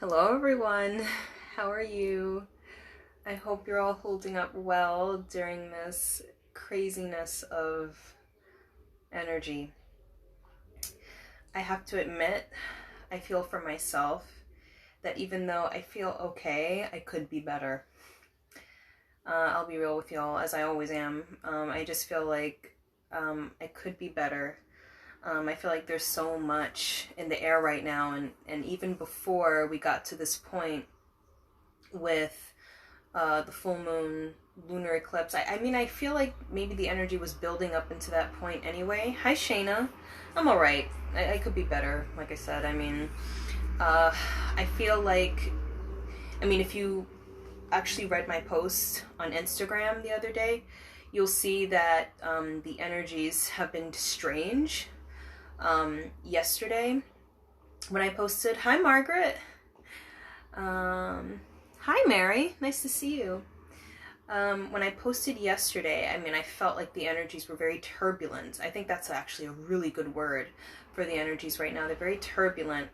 Hello everyone, how are you? I hope you're all holding up well during this craziness of energy. I have to admit, I feel for myself that even though I feel okay, I could be better. I'll be real with y'all, as I always am. I just feel like I could be better. I feel like there's so much in the air right now, and even before we got to this point with the full moon lunar eclipse. I mean, I feel like maybe the energy was building up into that point anyway. Hi, Shayna. I'm all right. I could be better, like I said. I mean, I feel like, if you actually read my post on Instagram the other day, you'll see that the energies have been strange. Yesterday, when I posted, hi, Margaret. Hi, Mary. Nice to see you. When I posted yesterday, I felt like the energies were very turbulent. I think that's actually a really good word for the energies right now. They're very turbulent.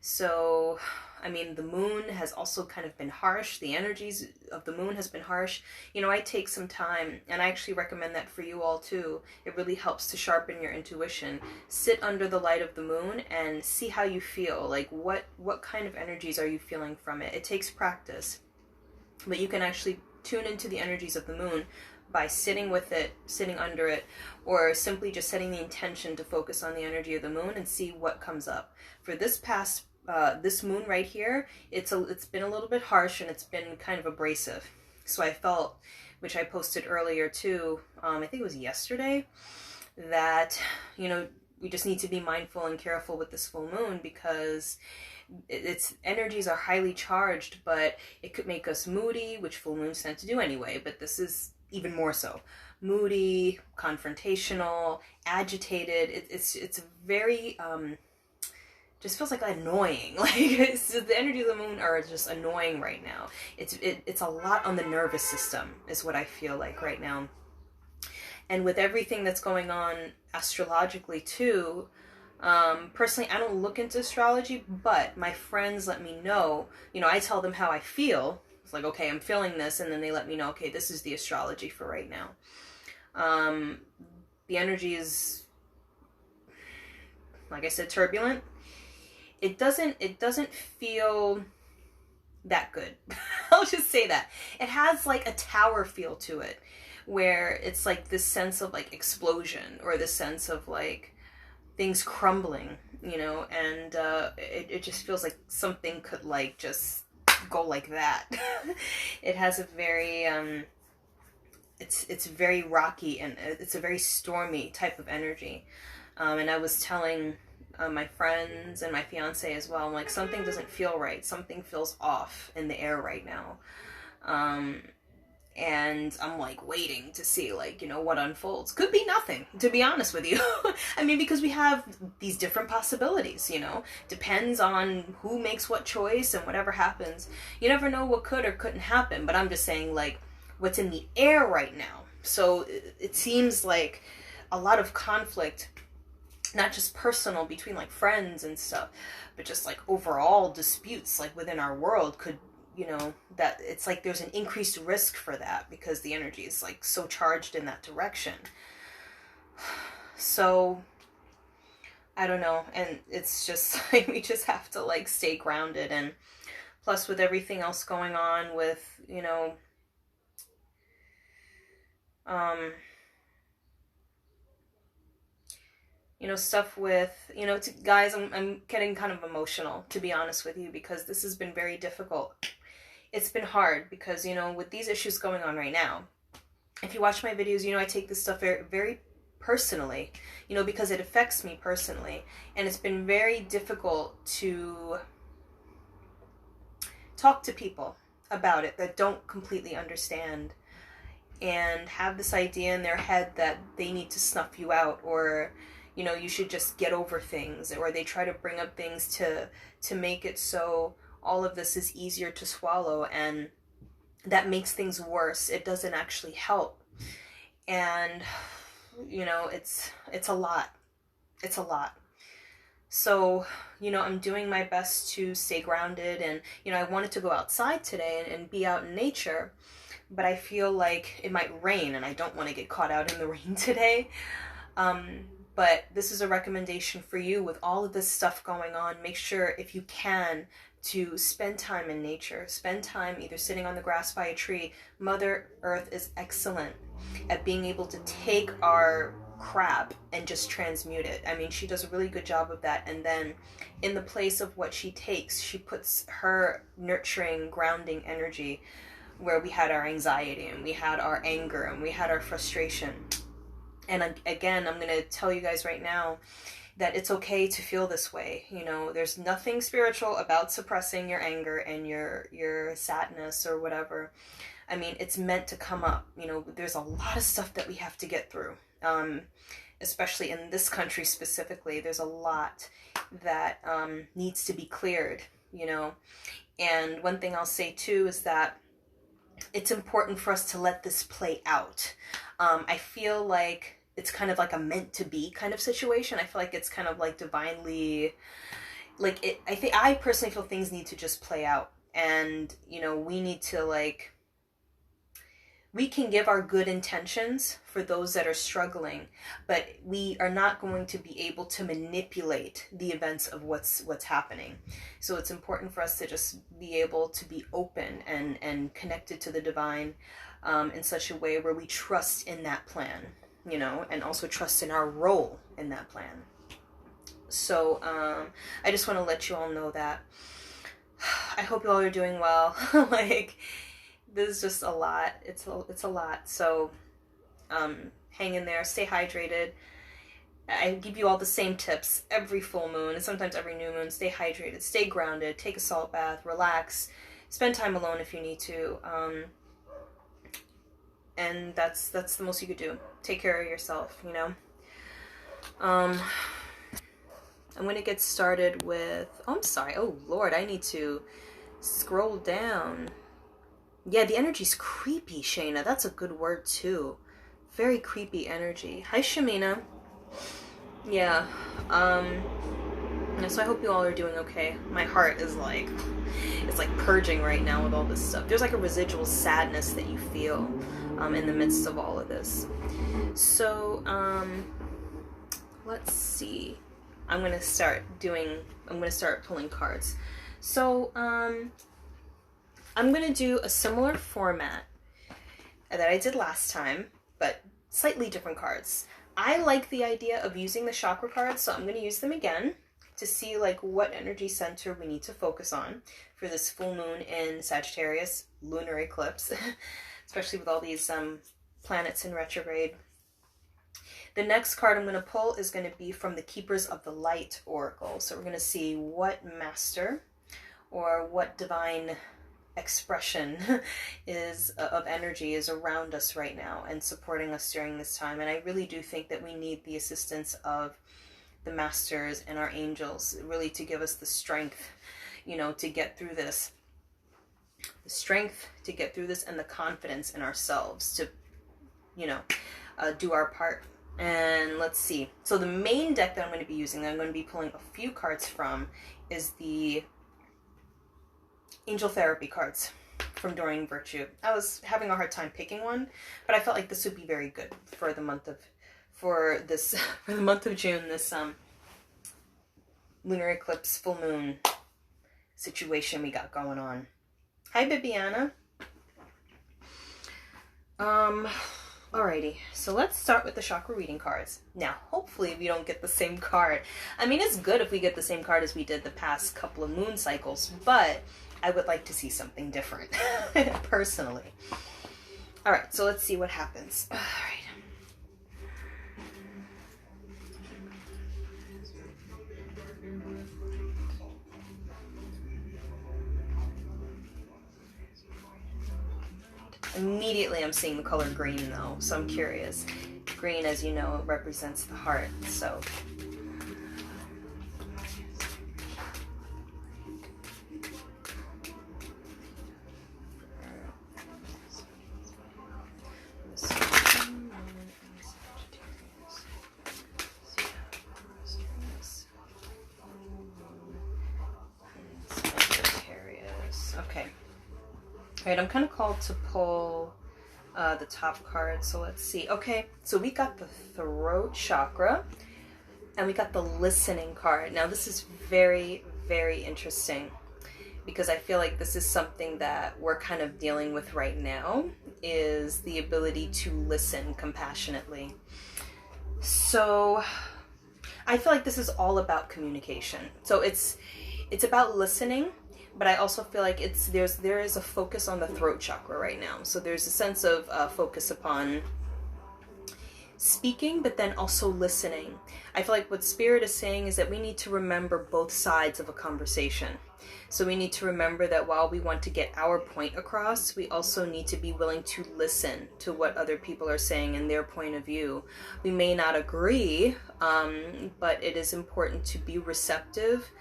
So, the moon has also kind of been harsh. The energies of the moon has been harsh. I take some time, and I actually recommend that for you all too. It really helps to sharpen your intuition. Sit under the light of the moon and see how you feel. Like, what kind of energies are you feeling from it? It takes practice, but you can actually tune into the energies of the moon by sitting with it, sitting under it, or simply just setting the intention to focus on the energy of the moon and see what comes up. For this moon right here, it's been a little bit harsh and it's been kind of abrasive. So I felt, which I posted earlier too, I think it was yesterday, that we just need to be mindful and careful with this full moon because its energies are highly charged, but it could make us moody, which full moons tend to do anyway, but this is even more so. Moody, confrontational, agitated. It's very just feels like annoying. Like the energy of the moon are just annoying right now. It's a lot on the nervous system is what I feel like right now. And with everything that's going on astrologically too, personally, I don't look into astrology, but my friends let me know. I tell them how I feel. It's like, okay, I'm feeling this, and then they let me know, okay, this is the astrology for right now. The energy is, like I said, turbulent. It doesn't feel that good. I'll just say that. It has like a tower feel to it, where it's like this sense of like explosion, or this sense of like things crumbling, and it just feels like something could like just go like that. It has a very it's very rocky, and it's a very stormy type of energy. And I was telling my friends and my fiance as well, I'm like, something doesn't feel right. Something feels off in the air right now. And I'm like waiting to see like, what unfolds. Could be nothing, to be honest with you. Because we have these different possibilities, depends on who makes what choice and whatever happens. You never know what could or couldn't happen, but I'm just saying like what's in the air right now. So it seems like a lot of conflict, not just personal between like friends and stuff, but just like overall disputes like within our world could, that it's like there's an increased risk for that because the energy is like so charged in that direction. So I don't know, and it's just like we just have to like stay grounded, and plus with everything else going on with stuff with, guys, I'm getting kind of emotional, to be honest with you, because this has been very difficult. It's been hard because, with these issues going on right now, if you watch my videos, I take this stuff very, very personally, because it affects me personally. And it's been very difficult to talk to people about it that don't completely understand and have this idea in their head that they need to snuff you out, or you should just get over things, or they try to bring up things to make it so all of this is easier to swallow, and that makes things worse. It doesn't actually help. And it's a lot. It's a lot. So, you know, I'm doing my best to stay grounded, and, you know, I wanted to go outside today and be out in nature, but I feel like it might rain and I don't want to get caught out in the rain today. But this is a recommendation for you with all of this stuff going on. Make sure, if you can, to spend time in nature. Spend time either sitting on the grass by a tree. Mother Earth is excellent at being able to take our crap and just transmute it. I mean, she does a really good job of that. And then in the place of what she takes, she puts her nurturing, grounding energy where we had our anxiety and we had our anger and we had our frustration. And again, I'm going to tell you guys right now that it's okay to feel this way. You know, there's nothing spiritual about suppressing your anger and your sadness or whatever. I mean, it's meant to come up. You know, there's a lot of stuff that we have to get through, especially in this country specifically. There's a lot that needs to be cleared, you know. And one thing I'll say too is that it's important for us to let this play out. I feel like it's kind of like a meant to be kind of situation. I feel like it's kind of like divinely, like it, I personally feel things need to just play out. And, you know, we need to, like, we can give our good intentions for those that are struggling, but we are not going to be able to manipulate the events of what's happening. So it's important for us to just be able to be open and connected to the divine in such a way where we trust in that plan, you know, and also trust in our role in that plan. So I just want to let you all know that. I hope you all are doing well. Like, this is just a lot. It's a lot. So hang in there, stay hydrated. I give you all the same tips every full moon and sometimes every new moon. Stay hydrated, stay grounded, take a salt bath, relax, spend time alone if you need to. And that's the most you could do. Take care of yourself, you know. I'm going to get started with, oh, I'm sorry. Oh, Lord, I need to scroll down. Yeah, the energy's creepy, Shayna. That's a good word, too. Very creepy energy. Hi, Shamina. Yeah. So I hope you all are doing okay. My heart is like, it's like purging right now with all this stuff. There's like a residual sadness that you feel in the midst of all of this. So, let's see. I'm going to start pulling cards. So, I'm going to do a similar format that I did last time, but slightly different cards. I like the idea of using the chakra cards, so I'm going to use them again to see like what energy center we need to focus on for this full moon in Sagittarius, lunar eclipse, especially with all these planets in retrograde. The next card I'm going to pull is going to be from the Keepers of the Light Oracle. So we're going to see what master or what divine expression is of energy is around us right now and supporting us during this time. And I really do think that we need the assistance of the masters and our angels really to give us the strength, you know, to get through this. The strength to get through this and the confidence in ourselves to, you know, do our part. And let's see. So the main deck that I'm going to be using, that I'm going to be pulling a few cards from, is the Angel Therapy cards from Doreen Virtue. I was having a hard time picking one, but I felt like this would be very good for the month of June, this lunar eclipse full moon situation we got going on. Hi, Bibiana. Alrighty, so let's start with the chakra reading cards. Now, hopefully we don't get the same card. I mean, it's good if we get the same card as we did the past couple of moon cycles, but I would like to see something different, personally. Alright, so let's see what happens. Alright. Immediately I'm seeing the color green though, so I'm curious. Green, as you know, represents the heart, so. Okay. All right, I'm kind of called to pull the top card, so let's see. Okay, so we got the throat chakra, and we got the listening card. Now this is very, very interesting, because I feel like this is something that we're kind of dealing with right now, is the ability to listen compassionately. So I feel like this is all about communication. So it's about listening, but I also feel like there is a focus on the throat chakra right now. So there's a sense of focus upon speaking, but then also listening. I feel like what Spirit is saying is that we need to remember both sides of a conversation. So we need to remember that while we want to get our point across, we also need to be willing to listen to what other people are saying and their point of view. We may not agree, but it is important to be receptive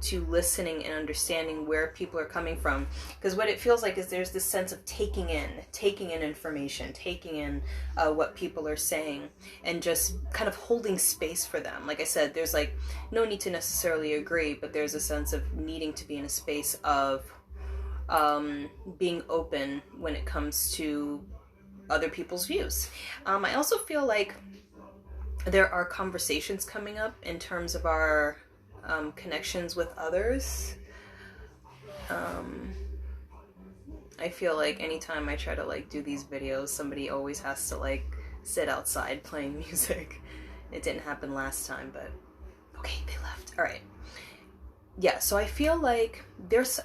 to listening and understanding where people are coming from. Because what it feels like is there's this sense of taking in information, taking in what people are saying, and just kind of holding space for them. Like I said, there's like no need to necessarily agree, but there's a sense of needing to be in a space of being open when it comes to other people's views. I also feel like there are conversations coming up in terms of our connections with others. I feel like anytime I try to like do these videos, somebody always has to like sit outside playing music. It didn't happen last time, but okay, they left. All right. Yeah, so I feel like there's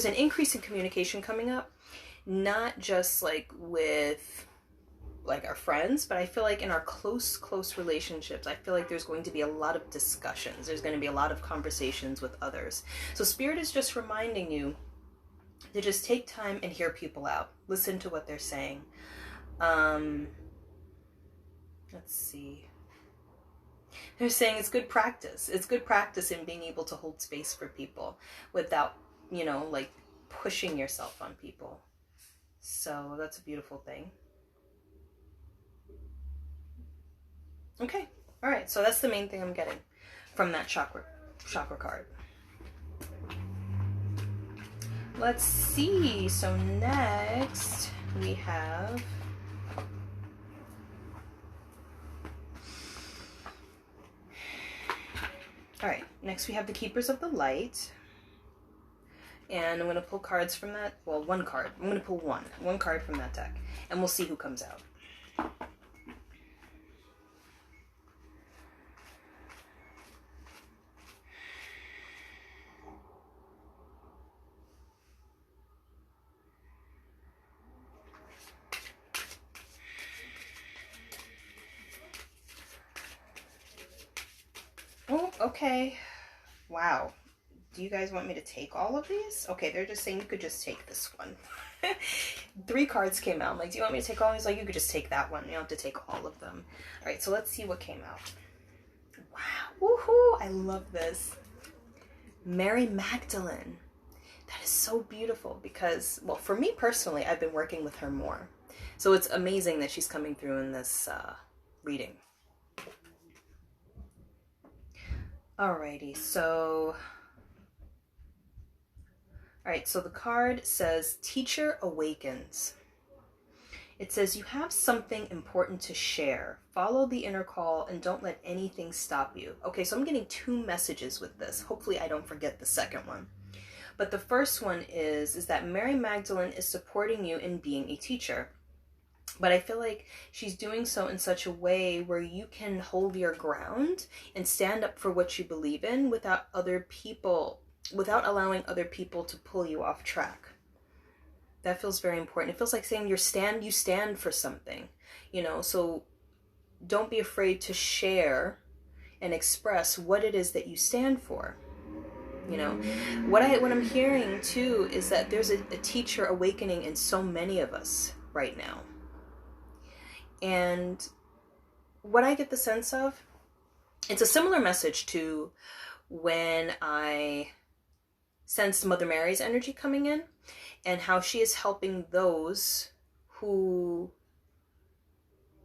an increase in communication coming up, not just like with like our friends, but I feel like in our close relationships, I feel like there's going to be a lot of discussions. There's going to be a lot of conversations with others. So Spirit is just reminding you to just take time and hear people out. Listen to what they're saying. Let's see. They're saying it's good practice. It's good practice in being able to hold space for people without, like pushing yourself on people. So that's a beautiful thing. Okay, all right, so that's the main thing I'm getting from that chakra card. Let's see, so next we have the Keepers of the Light. And I'm going to pull cards from that, well, one card. I'm going to pull one card from that deck, and we'll see who comes out. Oh, okay. Wow. Do you guys want me to take all of these? Okay, they're just saying you could just take this one. 3 cards came out. I'm like, do you want me to take all of these? Like, you could just take that one. You don't have to take all of them. All right, so let's see what came out. Wow. Woohoo! I love this. Mary Magdalene. That is so beautiful because, well, for me personally, I've been working with her more. So it's amazing that she's coming through in this reading. Alrighty, so... Alright, so the card says, Teacher Awakens. It says, you have something important to share. Follow the inner call and don't let anything stop you. Okay, so I'm getting 2 messages with this. Hopefully I don't forget the second one. But the first one is that Mary Magdalene is supporting you in being a teacher. But I feel like she's doing so in such a way where you can hold your ground and stand up for what you believe in without allowing other people to pull you off track. That feels very important. It feels like saying you stand for something, so don't be afraid to share and express what it is that you stand for. What I'm hearing too is that there's a teacher awakening in so many of us right now. And what I get the sense of, it's a similar message to when I sensed Mother Mary's energy coming in and how she is helping those who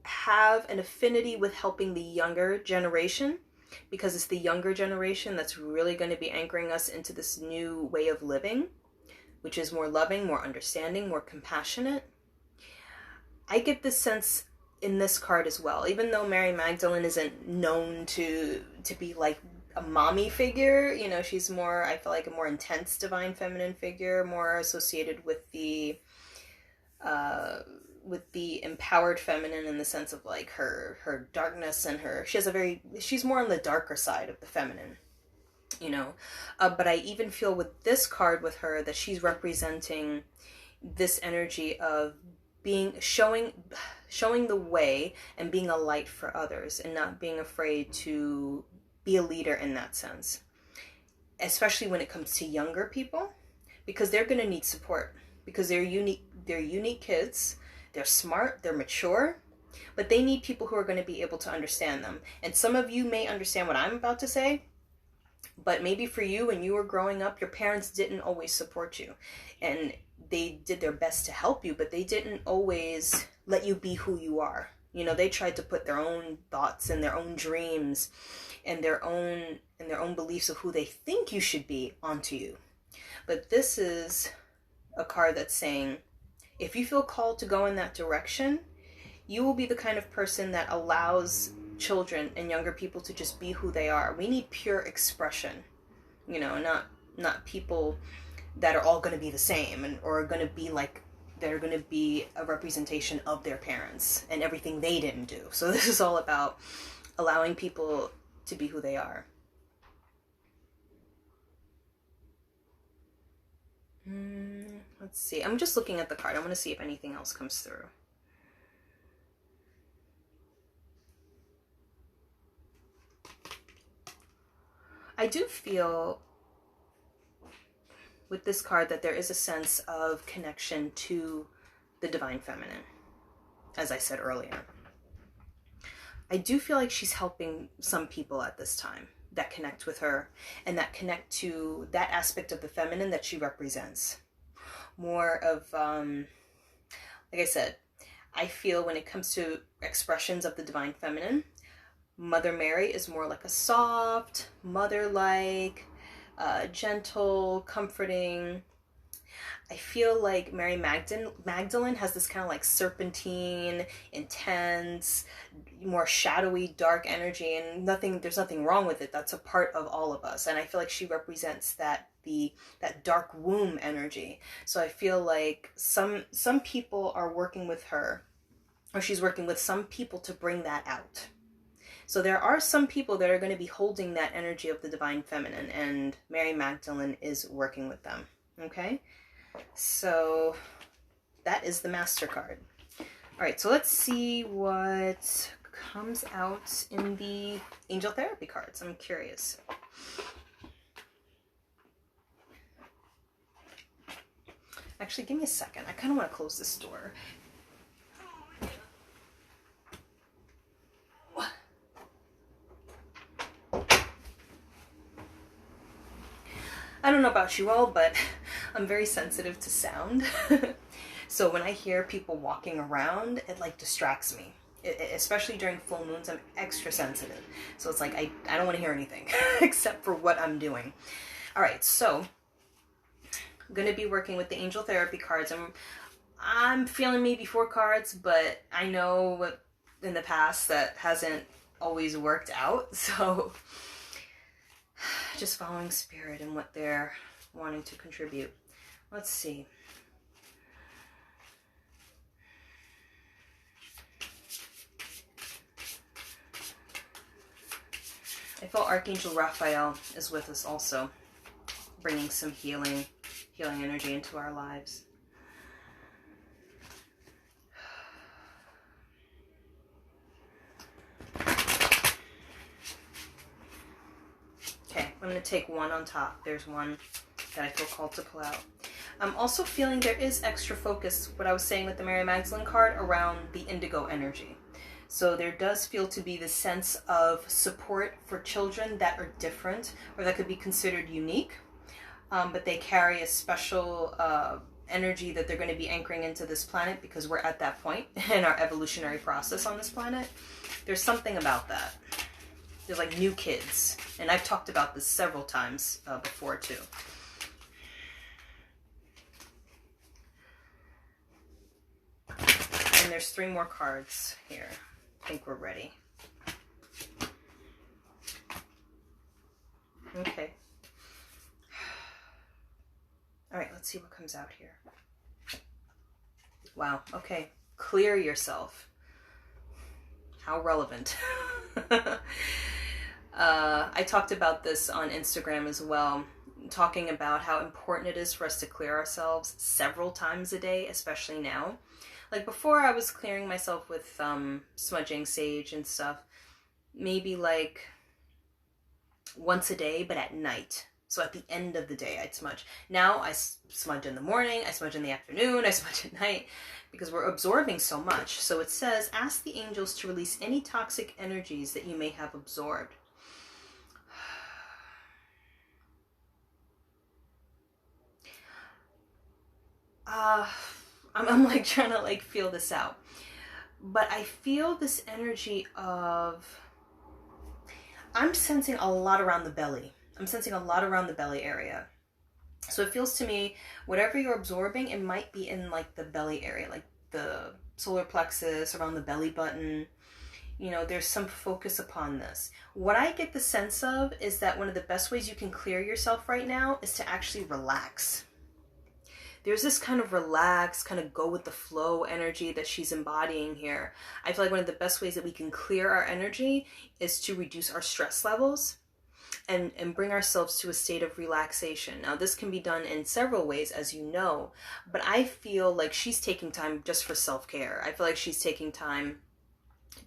have an affinity with helping the younger generation because it's the younger generation that's really going to be anchoring us into this new way of living, which is more loving, more understanding, more compassionate. I get this sense in this card as well, even though Mary Magdalene isn't known to be like a mommy figure. You know, she's more, I feel like, a more intense divine feminine figure, more associated with the empowered feminine, in the sense of like her darkness and she's more on the darker side of the feminine, you know. But I even feel with this card with her that she's representing this energy of showing the way and being a light for others, and not being afraid to be a leader in that sense, especially when it comes to younger people, because they're going to need support, because they're unique kids. They're smart, they're mature, but they need people who are going to be able to understand them. And some of you may understand what I'm about to say, but maybe for you, when you were growing up, your parents didn't always support you, and they did their best to help you, but they didn't always let you be who you are. You know, they tried to put their own thoughts and their own dreams and their own beliefs of who they think you should be onto you. But this is a card that's saying, if you feel called to go in that direction, you will be the kind of person that allows children and younger people to just be who they are. We need pure expression, you know, not people that are all going to be the same or are going to be like, they're going to be a representation of their parents and everything they didn't do. So this is all about allowing people to be who they are. Let's see. I'm just looking at the card. I want to see if anything else comes through. I do feel with this card that there is a sense of connection to the divine feminine, as I said earlier. I do feel like she's helping some people at this time that connect with her and that connect to that aspect of the feminine that she represents. More of, like I said, I feel when it comes to expressions of the divine feminine, Mother Mary is more like a soft, mother-like, gentle, comforting. I feel like Mary Magdalene has this kind of like serpentine, intense, more shadowy, dark energy, and there's nothing wrong with it. That's a part of all of us. And I feel like she represents that dark womb energy. So I feel like some people are working with her, or she's working with some people to bring that out. So there are some people that are going to be holding that energy of the divine feminine, and Mary Magdalene is working with them. Okay? So that is the Master card. All right, so let's see what comes out in the Angel Therapy cards. I'm curious. Actually, give me a second. I kind of want to close this door. I don't know about you all, but I'm very sensitive to sound. So when I hear people walking around, it like distracts me. Especially during full moons, I'm extra sensitive. So it's like I don't want to hear anything except for what I'm doing. All right, so I'm going to be working with the Angel Therapy cards. I'm feeling maybe 4 cards, but I know in the past that hasn't always worked out. So just following spirit and what they're wanting to contribute. Let's see. I feel Archangel Raphael is with us also, bringing some healing energy into our lives. Okay, I'm going to take one on top. There's one that I feel called to pull out. I'm also feeling there is extra focus, what I was saying with the Mary Magdalene card, around the indigo energy. So there does feel to be the sense of support for children that are different or that could be considered unique, but they carry a special energy that they're going to be anchoring into this planet because we're at that point in our evolutionary process on this planet. There's something about that. They're like new kids. And I've talked about this several times before too. And there's 3 more cards here. I think we're ready. Okay. All right, let's see what comes out here. Wow, okay. Clear yourself. How relevant. I talked about this on Instagram as well, talking about how important it is for us to clear ourselves several times a day, especially now. Like before, I was clearing myself with smudging sage and stuff, maybe like once a day, but at night. So at the end of the day, I'd smudge. Now I smudge in the morning, I smudge in the afternoon, I smudge at night, because we're absorbing so much. So it says, ask the angels to release any toxic energies that you may have absorbed. I'm like trying to like feel this out. But I feel this energy of, I'm sensing a lot around the belly. I'm sensing a lot around the belly area. So it feels to me, whatever you're absorbing, it might be in like the belly area, like the solar plexus, around the belly button. You know, there's some focus upon this. What I get the sense of is that one of the best ways you can clear yourself right now is to actually relax. There's this kind of relax, kind of go with the flow energy that she's embodying here. I feel like one of the best ways that we can clear our energy is to reduce our stress levels and bring ourselves to a state of relaxation. Now, this can be done in several ways, as you know, but I feel like she's taking time just for self-care. I feel like she's taking time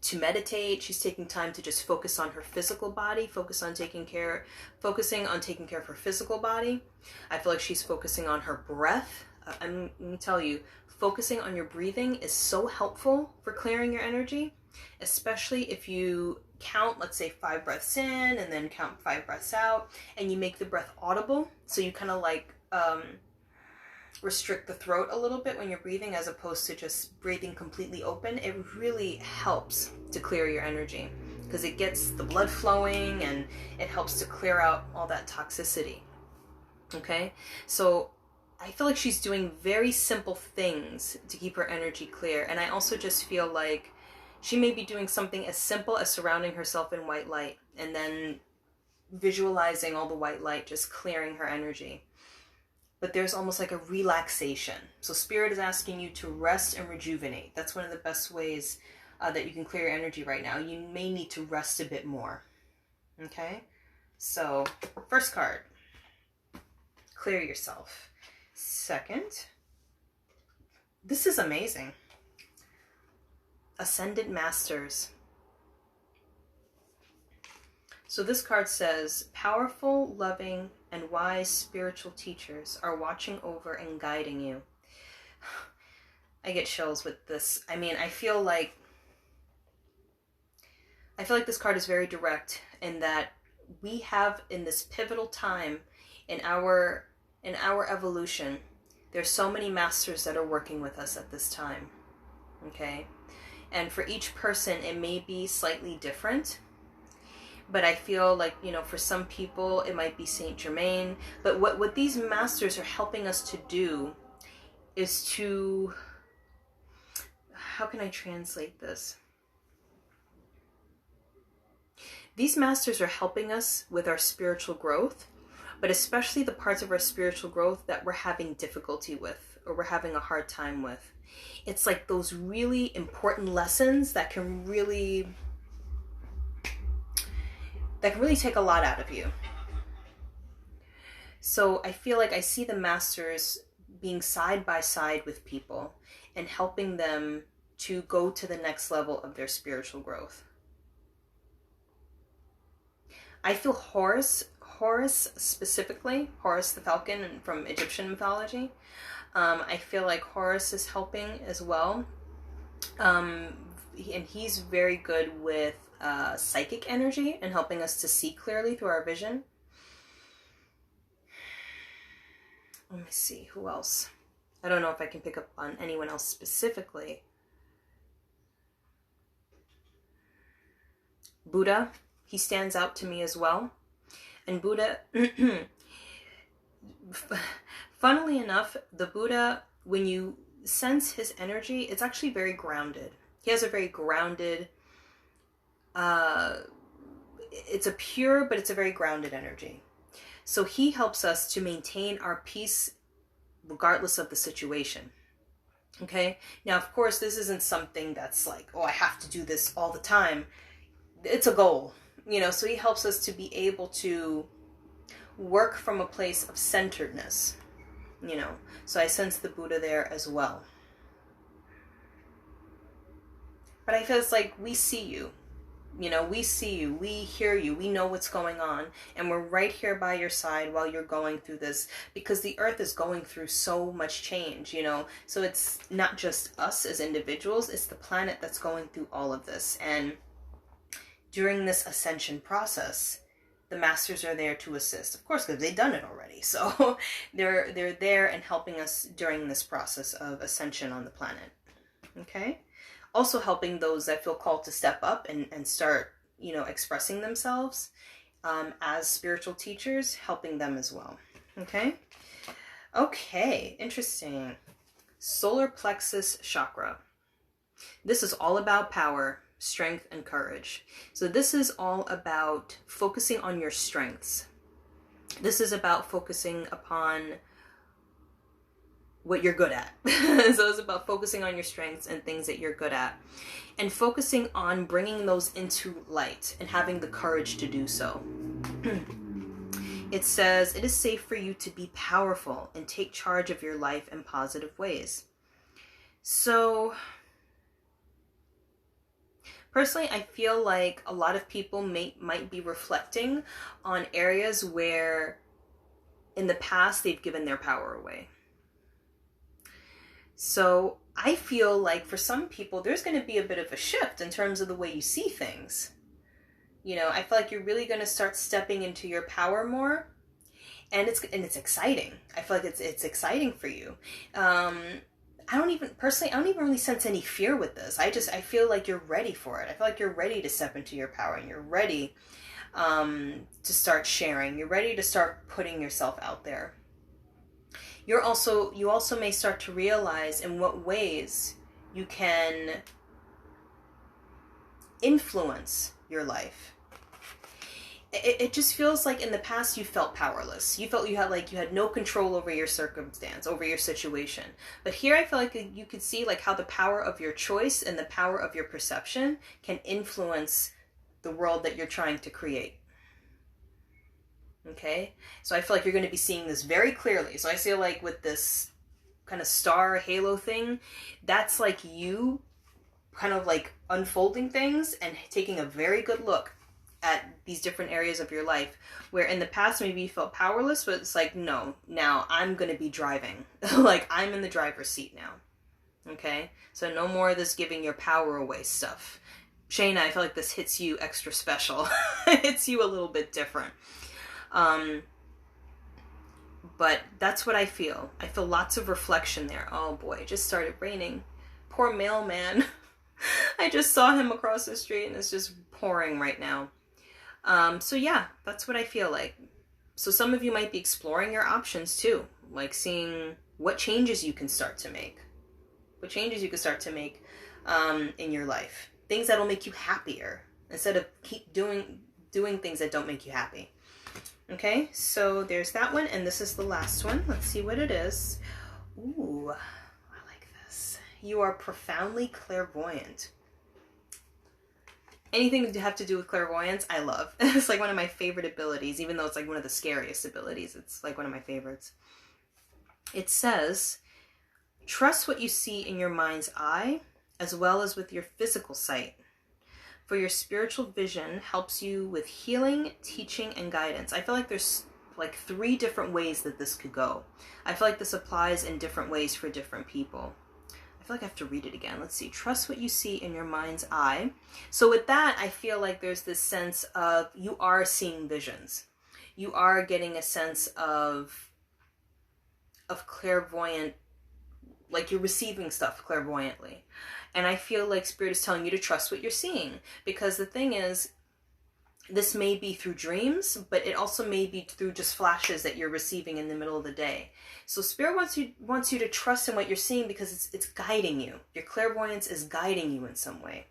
to meditate. She's taking time to just focus on her physical body, focusing on taking care of her physical body. I feel like she's focusing on her breath. Let me tell you, focusing on your breathing is so helpful for clearing your energy, especially if you count, let's say 5 breaths in and then count 5 breaths out, and you make the breath audible. So you kind of like restrict the throat a little bit when you're breathing, as opposed to just breathing completely open. It really helps to clear your energy because it gets the blood flowing and it helps to clear out all that toxicity. Okay, so I feel like she's doing very simple things to keep her energy clear. And I also just feel like she may be doing something as simple as surrounding herself in white light and then visualizing all the white light just clearing her energy. But there's almost like a relaxation. So Spirit is asking you to rest and rejuvenate. That's one of the best ways that you can clear your energy right now. You may need to rest a bit more. Okay? So, first card, clear yourself. Second, this is amazing. Ascended Masters. So this card says, powerful, loving, and wise spiritual teachers are watching over and guiding you. I get chills with this. I mean, I feel like this card is very direct in that we have, in this pivotal time in our evolution, there's so many masters that are working with us at this time. Okay? And for each person, it may be slightly different. But I feel like, you know, for some people, it might be Saint Germain. But what these masters are helping us to do is to... How can I translate this? These masters are helping us with our spiritual growth, but especially the parts of our spiritual growth that we're having difficulty with or we're having a hard time with. It's like those really important lessons that can really take a lot out of you. So I feel like I see the masters being side by side with people and helping them to go to the next level of their spiritual growth. I feel Horus specifically, Horus the Falcon from Egyptian mythology. I feel like Horus is helping as well. And he's very good with psychic energy and helping us to see clearly through our vision. Let me see, who else? I don't know if I can pick up on anyone else specifically. Buddha, He stands out to me as well. And Buddha, funnily enough, the Buddha, when you sense his energy, it's actually very grounded. He has a very grounded, it's a pure, but it's a very grounded energy. So he helps us to maintain our peace regardless of the situation. Okay? Now, of course, this isn't something that's like, oh, I have to do this all the time. It's a goal, so he helps us to be able to work from a place of centeredness, So I sense the Buddha there as well. But I feel it's like we see you. We see you, we hear you, we know what's going on, and we're right here by your side while you're going through this, because the earth is going through so much change, so it's not just us as individuals, it's the planet that's going through all of this. And during this ascension process, the masters are there to assist, of course, because they've done it already. So they're there and helping us during this process of ascension on the planet. Okay? Also helping those that feel called to step up and start, expressing themselves as spiritual teachers, helping them as well. Okay? Okay, interesting. Solar plexus chakra. This is all about power, strength, and courage. So this is all about focusing on your strengths. This is about focusing upon what you're good at. So it's about focusing on your strengths and things that you're good at, and focusing on bringing those into light and having the courage to do so. It says, it is safe for you to be powerful and take charge of your life in positive ways. So personally, I feel like a lot of people might be reflecting on areas where in the past they've given their power away. So I feel like for some people, there's going to be a bit of a shift in terms of the way you see things. I feel like you're really going to start stepping into your power more, and it's exciting. I feel like it's exciting for you. I don't even really sense any fear with this. I feel like you're ready for it. I feel like you're ready to step into your power, and you're ready to start sharing. You're ready to start putting yourself out there. You also may start to realize in what ways you can influence your life. It just feels like in the past you felt powerless. You felt you had no control over your circumstance, over your situation. But here I feel like you could see like how the power of your choice and the power of your perception can influence the world that you're trying to create. Okay, so I feel like you're going to be seeing this very clearly. So I feel like with this kind of star halo thing, that's like you kind of like unfolding things and taking a very good look at these different areas of your life where in the past maybe you felt powerless, but it's like, no, now I'm going to be driving. Like I'm in the driver's seat now. Okay, so no more of this giving your power away stuff. Shayna, I feel like this hits you extra special. It hits you a little bit different. But that's what I feel. I feel lots of reflection there. Oh boy, it just started raining. Poor mailman. I just saw him across the street and it's just pouring right now. So yeah, that's what I feel like. So some of you might be exploring your options too, like seeing what changes you can start to make. What changes you can start to make in your life. Things that'll make you happier instead of keep doing things that don't make you happy. Okay, so there's that one, and this is the last one. Let's see what it is. Ooh, I like this. You are profoundly clairvoyant. Anything to have to do with clairvoyance, I love. It's like one of my favorite abilities, even though it's like one of the scariest abilities. It's like one of my favorites. It says, trust what you see in your mind's eye, as well as with your physical sight. For your spiritual vision helps you with healing, teaching, and guidance. I feel like there's like 3 different ways that this could go. I feel like this applies in different ways for different people. I feel like I have to read it again. Let's see. Trust what you see in your mind's eye. So with that, I feel like there's this sense of you are seeing visions. You are getting a sense of clairvoyant, like you're receiving stuff clairvoyantly. And I feel like Spirit is telling you to trust what you're seeing. Because the thing is, This may be through dreams, but it also may be through just flashes that you're receiving in the middle of the day. So Spirit wants you to trust in what you're seeing because it's guiding you. Your clairvoyance is guiding you in some way.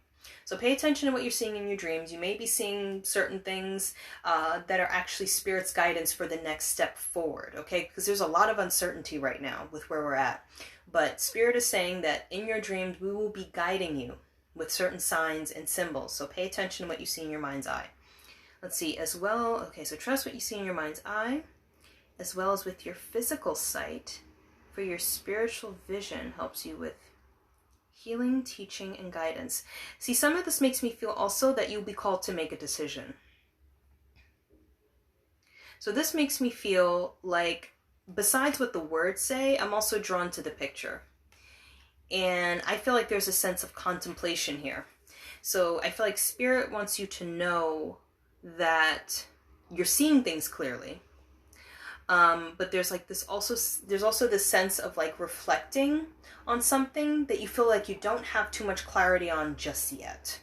So pay attention to what you're seeing in your dreams. You may be seeing certain things that are actually Spirit's guidance for the next step forward, okay? Because there's a lot of uncertainty right now with where we're at. But Spirit is saying that in your dreams, we will be guiding you with certain signs and symbols. So pay attention to what you see in your mind's eye. Let's see, as well, okay, so trust what you see in your mind's eye, as well as with your physical sight, for your spiritual vision helps you with healing, teaching, and guidance. See, some of this makes me feel also that you'll be called to make a decision. So this makes me feel like, besides what the words say, I'm also drawn to the picture. And I feel like there's a sense of contemplation here. So I feel like Spirit wants you to know that you're seeing things clearly, but there's like this there's also this sense of like reflecting on something that you feel like you don't have too much clarity on just yet.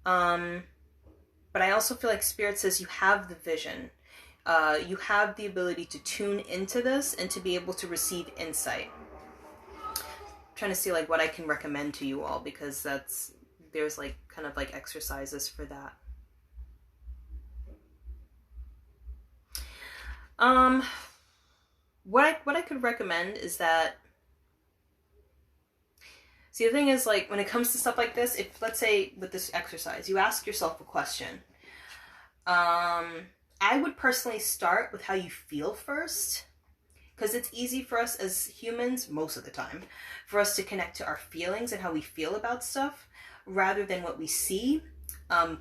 But I also feel like Spirit says you have the vision, you have the ability to tune into this and to be able to receive insight. I'm trying to see like what I can recommend to you all, because there's like kind of like exercises for that. What I could recommend is that, see, the thing is, like, when it comes to stuff like this, if, let's say with this exercise, you ask yourself a question, I would personally start with how you feel first, because it's easy for us as humans, most of the time, for us to connect to our feelings and how we feel about stuff, rather than what we see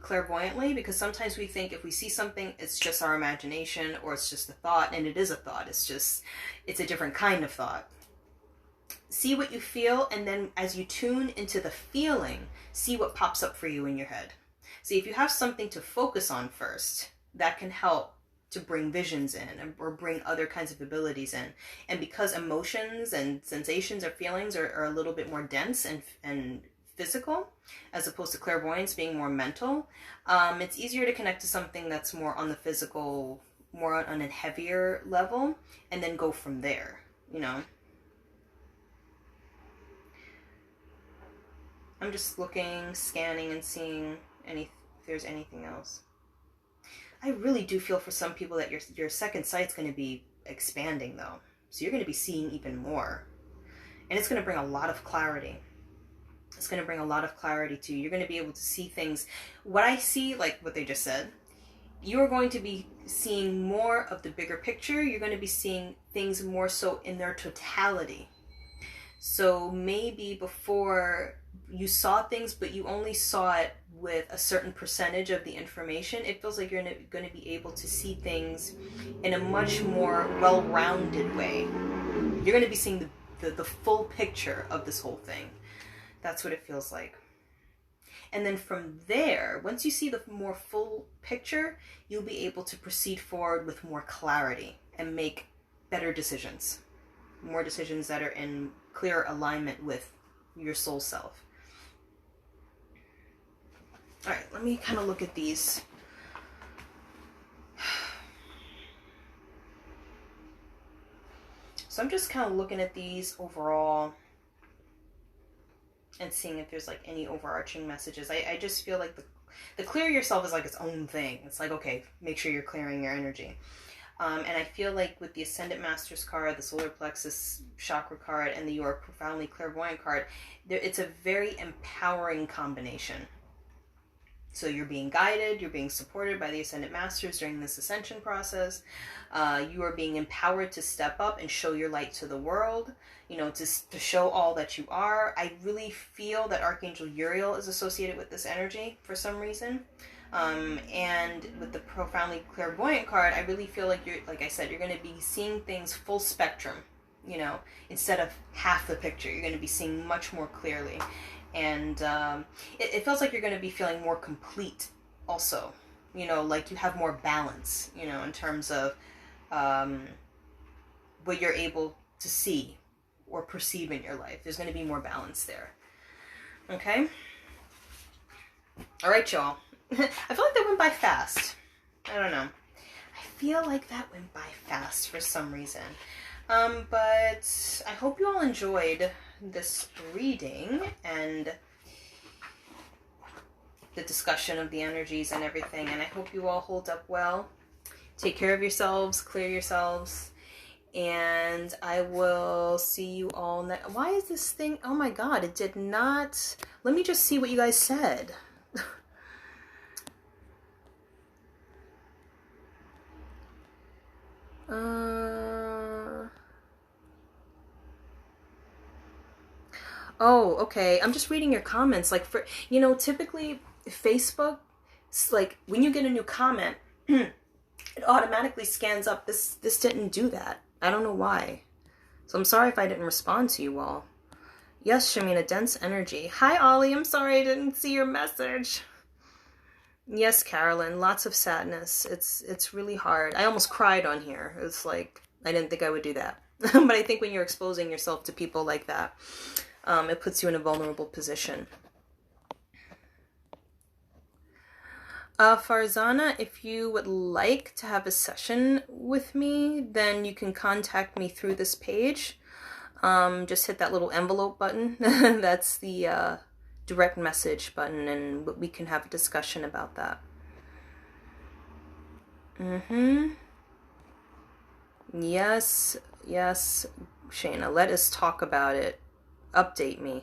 clairvoyantly, because sometimes we think if we see something, it's just our imagination or it's just a thought, and it is a thought. It's a different kind of thought. See what you feel, and then as you tune into the feeling, see what pops up for you in your head. See, if you have something to focus on first, that can help to bring visions in or bring other kinds of abilities in. And because emotions and sensations or feelings are a little bit more dense and physical, as opposed to clairvoyance being more mental, it's easier to connect to something that's more on the physical, more on a heavier level, and then go from there, you know. I'm just looking, scanning, and seeing if there's anything else. I really do feel for some people that your second sight's going to be expanding, though. So you're going to be seeing even more. And it's going to bring a lot of clarity. It's going to bring a lot of clarity to you. You're going to be able to see things. What I see, like what they just said, you're going to be seeing more of the bigger picture. You're going to be seeing things more so in their totality. So maybe before you saw things, but you only saw it with a certain percentage of the information, it feels like you're going to be able to see things in a much more well-rounded way. You're going to be seeing the full picture of this whole thing. That's what it feels like. And then from there, once you see the more full picture, you'll be able to proceed forward with more clarity and make better decisions. More decisions that are in clear alignment with your soul self. All right, let me kind of look at these. So I'm just kind of looking at these overall and seeing if there's like any overarching messages. I just feel like the clear yourself is like its own thing. It's like, okay, make sure you're clearing your energy. And I feel like with the Ascendant Masters card, the Solar Plexus Chakra card, and the You Are Profoundly Clairvoyant card, it's a very empowering combination. So you're being guided, you're being supported by the Ascendant Masters during this ascension process. You are being empowered to step up and show your light to the world, you know, to show all that you are. I really feel that Archangel Uriel is associated with this energy for some reason. And with the Profoundly Clairvoyant card, I really feel like like I said, you're going to be seeing things full spectrum, you know, instead of half the picture. You're going to be seeing much more clearly. And it feels like you're going to be feeling more complete also, you know, like you have more balance, you know, in terms of what you're able to see or perceive in your life. There's going to be more balance there. Okay? All right, y'all. I feel like that went by fast. I don't know. I feel like that went by fast for some reason. But I hope you all enjoyed this reading and the discussion of the energies and everything. And I hope you all hold up well. Take care of yourselves, clear yourselves. And I will see you all next. Why is this thing? Oh my God, it did not. Let me just see what you guys said. Oh, okay. I'm just reading your comments. Like, for, typically Facebook, like when you get a new comment, it automatically scans up. This didn't do that. I don't know why. So I'm sorry if I didn't respond to you all. Yes, Shamina, dense energy. Hi, Ollie. I'm sorry I didn't see your message. Yes, Carolyn, lots of sadness. It's really hard. I almost cried on here. It's like, I didn't think I would do that. But I think when you're exposing yourself to people like that, it puts you in a vulnerable position. Farzana, if you would like to have a session with me, then you can contact me through this page. Just hit that little envelope button. That's the direct message button, and we can have a discussion about that. Yes, Shayna, let us talk about it. Update me.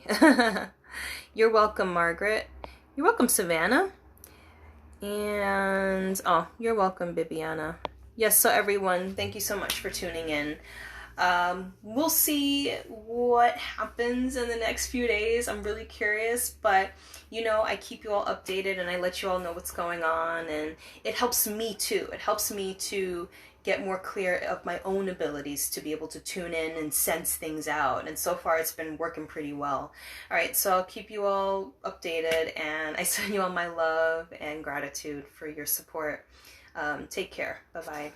You're welcome, Margaret. You're welcome, Savannah. And, oh, you're welcome, Bibiana. Yes, so everyone, thank you so much for tuning in. We'll see what happens in the next few days. I'm really curious, but I keep you all updated and I let you all know what's going on, and it helps me too. It helps me to get more clear of my own abilities to be able to tune in and sense things out. And so far it's been working pretty well. All right, so I'll keep you all updated, and I send you all my love and gratitude for your support. Take care. Bye-bye.